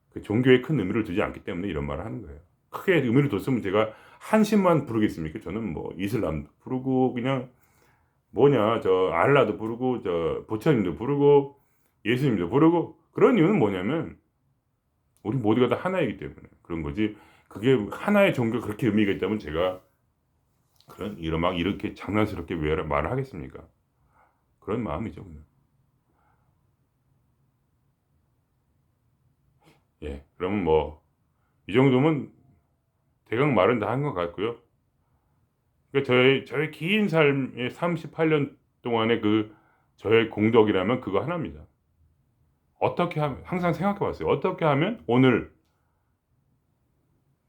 [SPEAKER 1] 그 종교에 큰 의미를 두지 않기 때문에 이런 말을 하는 거예요. 크게 의미를 뒀으면 제가 한신만 부르겠습니까? 저는 뭐 이슬람도 부르고 그냥 저 알라도 부르고 저 부처님도 부르고 예수님도 부르고, 그런 이유는 뭐냐면 우리 모두가 다 하나이기 때문에 그런 거지. 그게 하나의 종교가 그렇게 의미가 있다면 제가 이렇게 장난스럽게 왜 말을 하겠습니까? 그런 마음이죠, 그냥. 예, 그러면 뭐 이 정도면 대강 말은 다 한 것 같고요. 그러니까 저의 긴 삶의 38년 동안의 저의 공덕이라면 그거 하나입니다. 어떻게 하면, 항상 생각해 봤어요. 어떻게 하면 오늘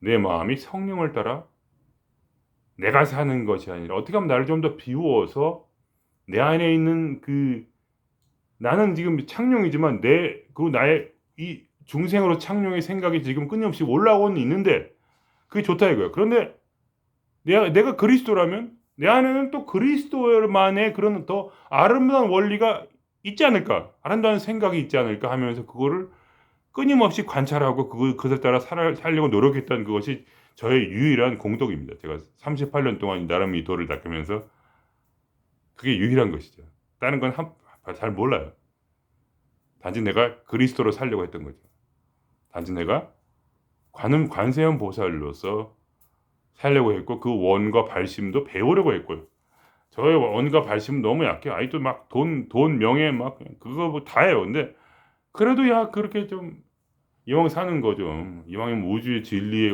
[SPEAKER 1] 내 마음이 성령을 따라 내가 사는 것이 아니라 어떻게 하면 나를 좀 더 비우어서 내 안에 있는 나는 지금 창룡이지만 그 나의 이 중생으로 창룡의 생각이 지금 끊임없이 올라오고는 있는데 그게 좋다 이거야. 그런데 내가 그리스도라면 내 안에는 또 그리스도만의 그런 더 아름다운 원리가 있지 않을까? 아름다운 생각이 있지 않을까 하면서 그거를 끊임없이 관찰하고 그것에 따라 살려고 노력했던 그것이 저의 유일한 공덕입니다. 제가 38년 동안 나름 이 도를 닦으면서 그게 유일한 것이죠. 다른 건 잘 몰라요. 단지 내가 그리스도로 살려고 했던 거죠. 단지 내가 관세음 보살로서 살려고 했고 그 원과 발심도 배우려고 했고요. 저의 원과 발심은 너무 약해요. 아직도 막 돈, 명예 막 그거 뭐 다 해요. 근데 그래도 야 그렇게 좀 이왕 사는 거죠. 이왕이면 우주의 진리의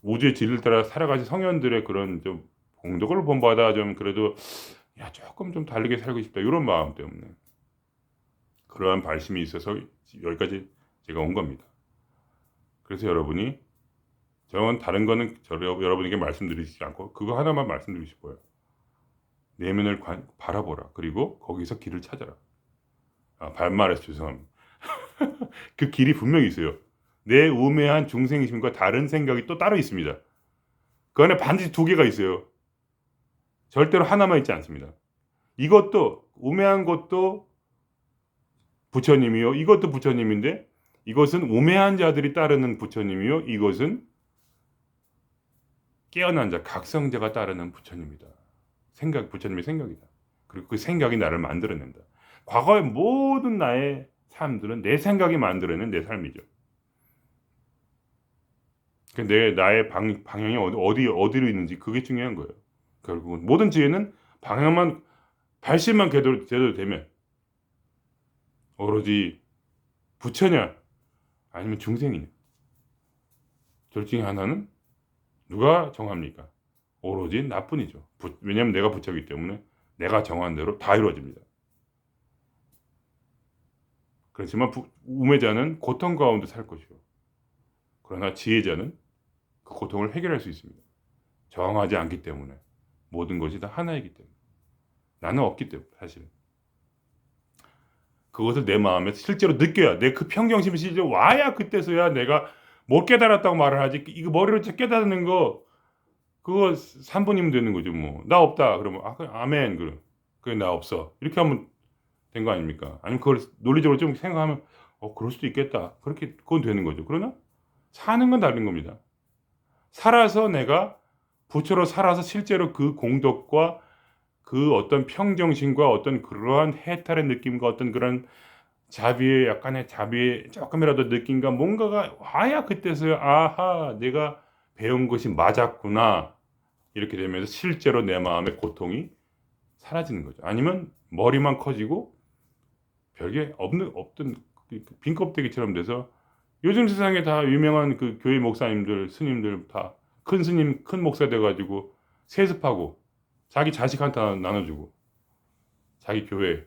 [SPEAKER 1] 우주의 진리를 따라 살아가신 성현들의 그런 좀 공덕을 본받아 좀 그래도 야 조금 좀 다르게 살고 싶다 이런 마음 때문에 그러한 발심이 있어서 여기까지 제가 온 겁니다. 그래서 여러분이 저는 다른 거는 여러분에게 말씀드리지 않고 그거 하나만 말씀드리고 싶어요. 내면을 바라보라. 그리고 거기서 길을 찾아라. 발말해서 죄송합니다. 그 길이 분명히 있어요. 내 우매한 중생심과 다른 생각이 또 따로 있습니다. 그 안에 반드시 두 개가 있어요. 절대로 하나만 있지 않습니다. 이것도 우매한 것도 부처님이요. 이것도 부처님인데 이것은 우매한 자들이 따르는 부처님이요. 이것은 깨어난 자, 각성자가 따르는 부처님이다. 부처님의 생각이다. 그리고 그 생각이 나를 만들어낸다. 과거의 모든 나의 삶들은 내 생각이 만들어낸 내 삶이죠. 나의 방향이 어디로 있는지 그게 중요한 거예요. 결국은 모든 지혜는 방향만 발심만 제대로 되면 오로지 부처냐 아니면 중생이냐 둘 중에 하나는 누가 정합니까? 오로지 나뿐이죠. 왜냐하면 내가 부처이기 때문에 내가 정한 대로 다 이루어집니다. 그렇지만 우매자는 고통 가운데 살 것이고 그러나 지혜자는 그 고통을 해결할 수 있습니다. 저항하지 않기 때문에 모든 것이 다 하나이기 때문에 나는 없기 때문에 사실은 그것을 내 마음에 실제로 느껴야 내 그 평정심이 실제로 와야 그때서야 내가 못 깨달았다고 말을 하지. 이거 머리로 깨닫는 거 그거 3분이면 되는 거죠. 뭐 나 없다 그러면 아멘 그래 나 없어 이렇게 하면 된 거 아닙니까? 아니면 그걸 논리적으로 좀 생각하면 그럴 수도 있겠다 그렇게 그건 되는 거죠. 그러나 사는 건 다른 겁니다. 살아서 내가 부처로 살아서 실제로 그 공덕과 그 어떤 평정심과 어떤 그러한 해탈의 느낌과 어떤 그런 약간의 자비의 조금이라도 느낌과 뭔가가 와야 그때서야 아하 내가 배운 것이 맞았구나 이렇게 되면서 실제로 내 마음의 고통이 사라지는 거죠. 아니면 머리만 커지고 별게 없던 빈 껍데기처럼 돼서 요즘 세상에 다 유명한 그 교회 목사님들 스님들 다 큰 스님 큰 목사 돼가지고 세습하고 자기 자식한테 나눠주고 자기 교회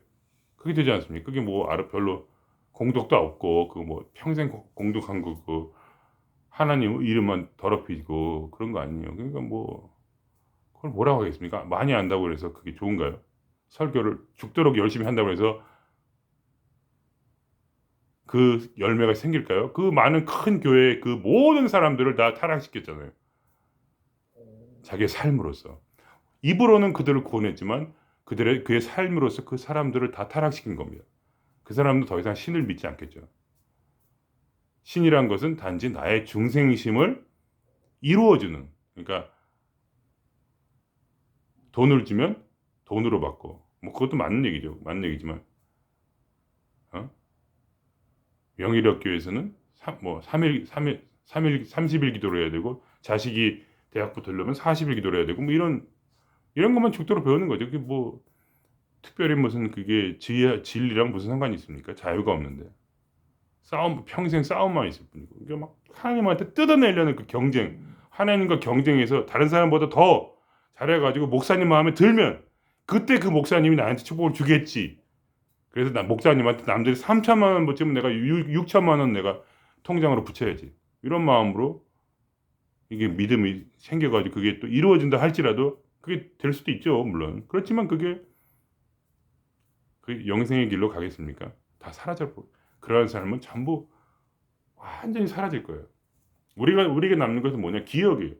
[SPEAKER 1] 그게 되지 않습니까? 그게 뭐 별로 공덕도 없고 그 뭐 평생 공덕한 거 그 하나님 이름만 더럽히고 그런 거 아니에요. 그러니까 뭐 그걸 뭐라고 하겠습니까? 많이 안다고 해서 그게 좋은가요? 설교를 죽도록 열심히 한다고 해서 그 열매가 생길까요? 그 많은 큰 교회의 그 모든 사람들을 다 타락시켰잖아요. 자기의 삶으로서. 입으로는 그들을 구원했지만 그의 삶으로서 그 사람들을 다 타락시킨 겁니다. 그 사람도 더 이상 신을 믿지 않겠죠. 신이란 것은 단지 나의 중생심을 이루어주는 그러니까 돈을 주면 돈으로 받고 뭐 그것도 맞는 얘기죠. 맞는 얘기지만 명의력교에서는 30일 기도를 해야 되고 자식이 대학 붙으려면 40일 기도를 해야 되고 뭐 이런 것만 죽도록 배우는 거죠. 그게 뭐 특별히 무슨 그게 진리랑 무슨 상관이 있습니까? 자유가 없는데 평생 싸움만 있을 뿐이고 이게 막 하나님한테 뜯어내려는 그 경쟁 하나님과 경쟁해서 다른 사람보다 더 잘해가지고 목사님 마음에 들면 그때 그 목사님이 나한테 축복을 주겠지. 그래서 나 목사님한테 남들이 3천만 원 못 주면 내가 6천만 원 내가 통장으로 붙여야지. 이런 마음으로 이게 믿음이 생겨가지고 그게 또 이루어진다 할지라도 그게 될 수도 있죠. 물론. 그렇지만 그게 그 영생의 길로 가겠습니까? 다 사라져. 그러한 삶은 전부 완전히 사라질 거예요. 우리가 남는 것은 뭐냐? 기억이에요.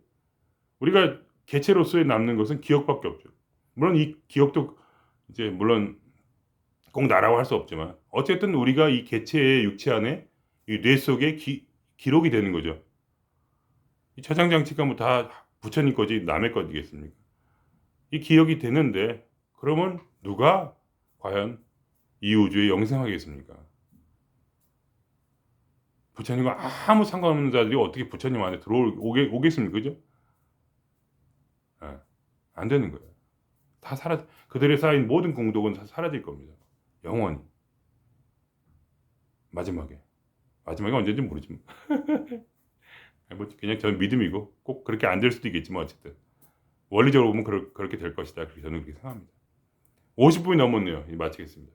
[SPEAKER 1] 우리가 개체로서의 남는 것은 기억밖에 없죠. 물론 이 기억도 이제 물론 꼭 나라고 할 수 없지만 어쨌든 우리가 이 개체의 육체 안에 이 뇌 속에 기록이 되는 거죠. 이 저장 장치가 뭐 다 부처님 거지 남의 거지겠습니까? 이 기억이 되는데 그러면 누가 과연 이 우주에 영생하겠습니까? 부처님과 아무 상관없는 자들이 어떻게 부처님 안에 오겠습니까? 그죠? 예, 안 되는 거예요. 다 그들의 쌓인 모든 공덕은 다 사라질 겁니다. 영원히. 마지막에 언제인지 모르지만 뭐 그냥 저는 믿음이고 꼭 그렇게 안 될 수도 있겠지만 어쨌든 원리적으로 보면 그렇게 될 것이다. 그렇게 저는 그렇게 생각합니다. 50분이 넘었네요. 이제 마치겠습니다.